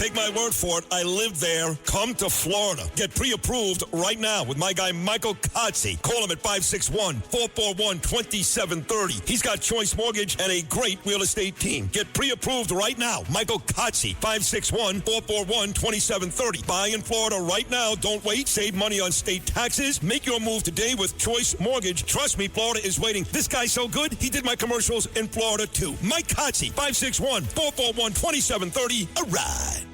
Take my word for it. I live there. Come to Florida. Get pre-approved right now with my guy Michael Kotze. Call him at 561-441-2730. He's got Choice Mortgage and a great real estate team. Get pre-approved right now. Michael Kotze, 561-441-2730. Buy in Florida right now. Don't wait. Save money on state taxes. Make your move today with Choice Mortgage. Trust me, Florida is waiting. This guy's so good, he did my commercials in Florida too. Mike Kotze, 561-441-2730. A ride.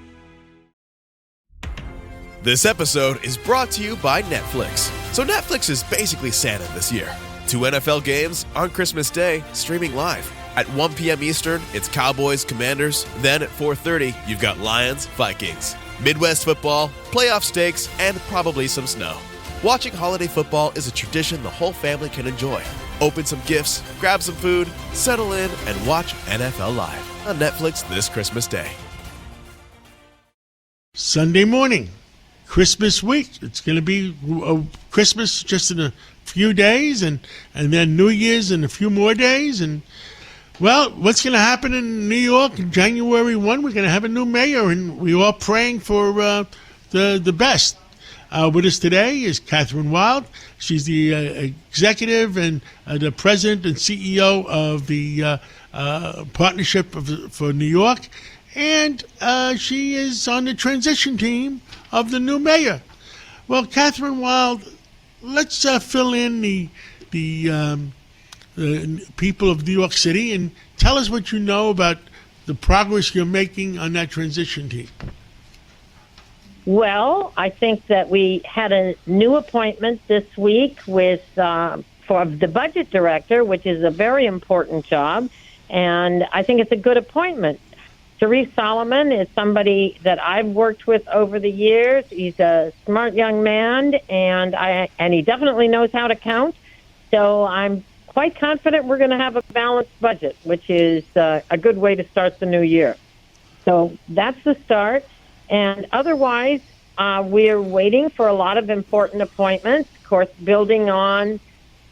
This episode is brought to you by Netflix. So Netflix is basically Santa this year. 2 NFL games on Christmas Day, streaming live. At 1 p.m. Eastern, it's Cowboys, Commanders. Then at 4:30, you've got Lions, Vikings. Midwest football, playoff stakes, and probably some snow. Watching holiday football is a tradition the whole family can enjoy. Open some gifts, grab some food, settle in, and watch NFL Live on Netflix this Christmas Day. Sunday morning, Christmas week. It's going to be Christmas just in a few days, and then New Year's in a few more days. And, well, what's going to happen in New York January 1? We're going to have a new mayor, and we're all praying for the best. With us today is Kathryn Wylde. She's the executive and the president and CEO of the Partnership for New York. And she is on the transition team of the new mayor. Well, Kathryn Wylde, let's fill in the people of New York City and tell us what you know about the progress you're making on that transition team. Well, I think that we had a new appointment this week with for the budget director, which is a very important job, and I think it's a good appointment. Sharif Solomon is somebody that I've worked with over the years. He's a smart young man, and he definitely knows how to count. So I'm quite confident we're going to have a balanced budget, which is a good way to start the new year. So that's the start. And otherwise, we're waiting for a lot of important appointments, of course, building on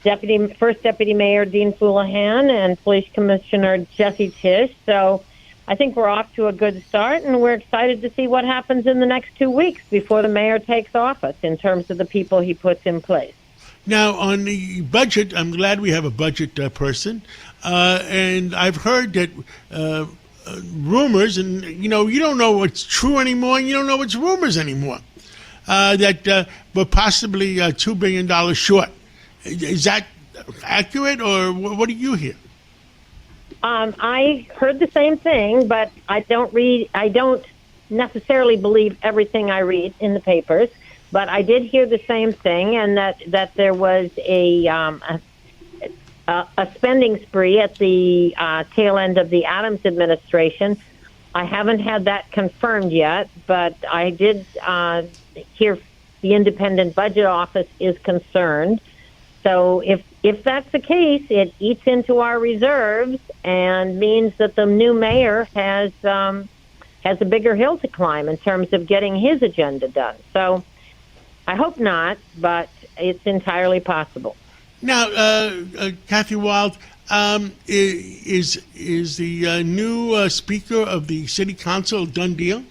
First Deputy Mayor Dean Foulihan and Police Commissioner Jesse Tisch. So I think we're off to a good start, and we're excited to see what happens in the next 2 weeks before the mayor takes office in terms of the people he puts in place. Now, on the budget, I'm glad we have a budget person, and I've heard that rumors, and you don't know what's true anymore, and you don't know what's rumors anymore, that we're possibly $2 billion short. Is that accurate, or what do you hear? I heard the same thing, but I don't necessarily believe everything I read in the papers, but I did hear the same thing, and that there was a spending spree at the tail end of the Adams administration. I haven't had that confirmed yet, but I did hear the Independent Budget Office is concerned. So if that's the case, it eats into our reserves and means that the new mayor has a bigger hill to climb in terms of getting his agenda done. So I hope not, but it's entirely possible. Now, Kathy Wylde, is the new Speaker of the City Council a done deal?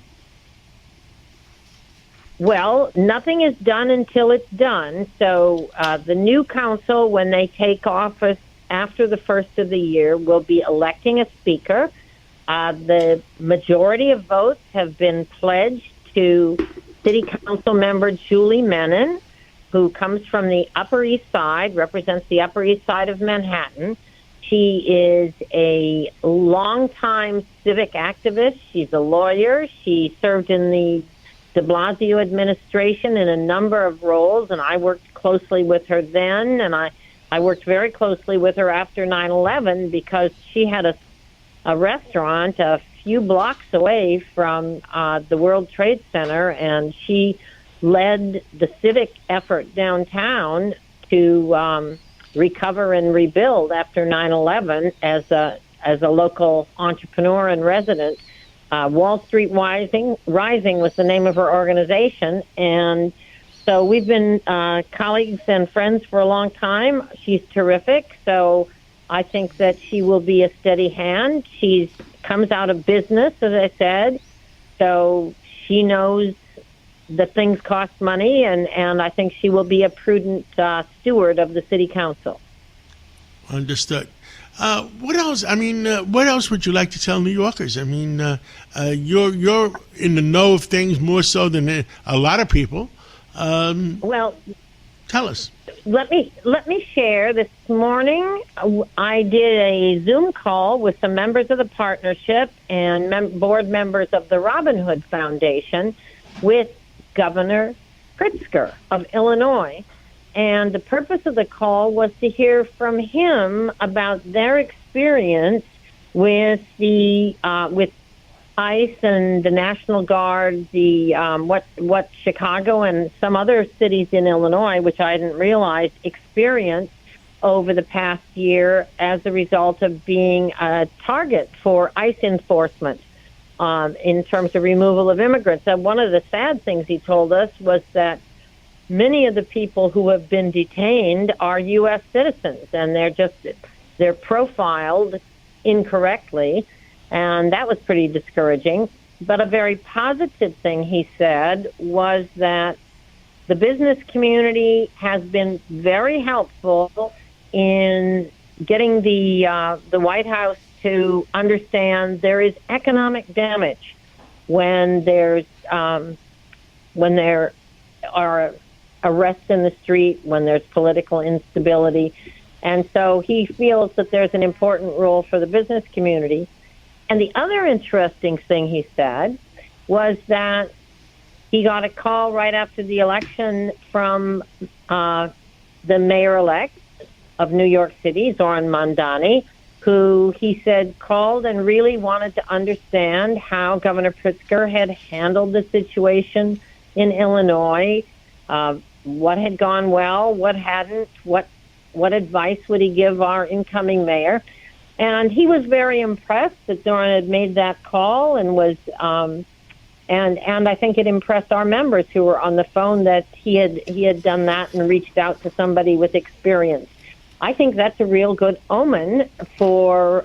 Well, nothing is done until it's done. So the new council, when they take office after the first of the year, will be electing a speaker. The majority of votes have been pledged to City Council member Julie Menon, who comes from the Upper East Side, represents the Upper East Side of Manhattan. She is a longtime civic activist. She's a lawyer. She served in the de Blasio administration in a number of roles, and I worked closely with her then, and I worked very closely with her after 9/11 because she had a restaurant a few blocks away from the World Trade Center, and she led the civic effort downtown to recover and rebuild after 9/11 as a local entrepreneur and resident. Wall Street Rising was the name of her organization, and so we've been colleagues and friends for a long time. She's terrific, so I think that she will be a steady hand. She comes out of business, as I said, So she knows that things cost money, and I think she will be a prudent steward of the city council. Understood. What else? I mean, what else would you like to tell New Yorkers? I mean, you're in the know of things more so than a lot of people. Well, tell us. Let me share. This morning, I did a Zoom call with some members of the partnership and board members of the Robin Hood Foundation with Governor Pritzker of Illinois. And the purpose of the call was to hear from him about their experience with the with ICE and the National Guard, the what Chicago and some other cities in Illinois, which I didn't realize, experienced over the past year as a result of being a target for ICE enforcement in terms of removal of immigrants. And one of the sad things he told us was that many of the people who have been detained are U.S. citizens, and they're profiled incorrectly. And that was pretty discouraging. But a very positive thing he said was that the business community has been very helpful in getting the White House to understand there is economic damage when there are arrests in the street, when there's political instability. And so he feels that there's an important role for the business community. And the other interesting thing he said was that he got a call right after the election from the mayor-elect of New York City, Zoran Mandani, who he said called and really wanted to understand how Governor Pritzker had handled the situation in Illinois, what had gone well, what hadn't, what advice would he give our incoming mayor. And he was very impressed that Zoran had made that call and was, and I think it impressed our members who were on the phone that he had done that and reached out to somebody with experience. I think that's a real good omen for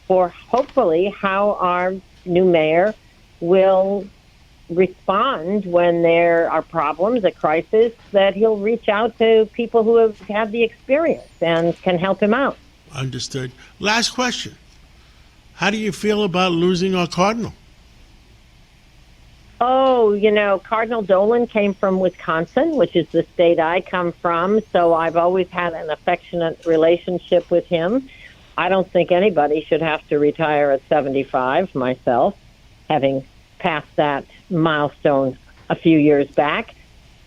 hopefully how our new mayor will respond when there are problems, a crisis, that he'll reach out to people who have had the experience and can help him out. Understood. Last question. How do you feel about losing our cardinal? Oh, Cardinal Dolan came from Wisconsin, which is the state I come from, so I've always had an affectionate relationship with him. I don't think anybody should have to retire at 75, myself, having passed that milestone a few years back.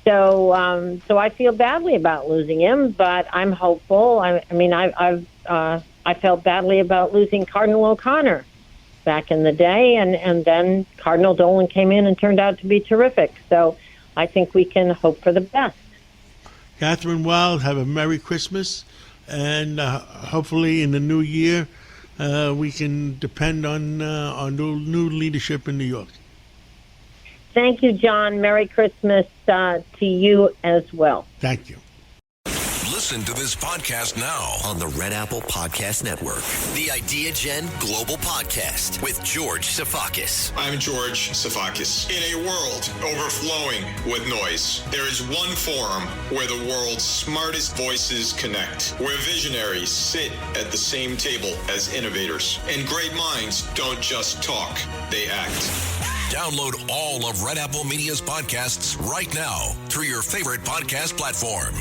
So I feel badly about losing him, but I'm hopeful. I felt badly about losing Cardinal O'Connor back in the day, and then Cardinal Dolan came in and turned out to be terrific. So I think we can hope for the best. Kathryn Wylde, have a Merry Christmas, and hopefully in the new year we can depend on new leadership in New York. Thank you, John. Merry Christmas to you as well. Thank you. Listen to this podcast now on the Red Apple Podcast Network. The Idea Gen Global Podcast with George Sifakis. I'm George Sifakis. In a world overflowing with noise, there is one forum where the world's smartest voices connect, where visionaries sit at the same table as innovators, and great minds don't just talk, they act. Download all of Red Apple Media's podcasts right now through your favorite podcast platform.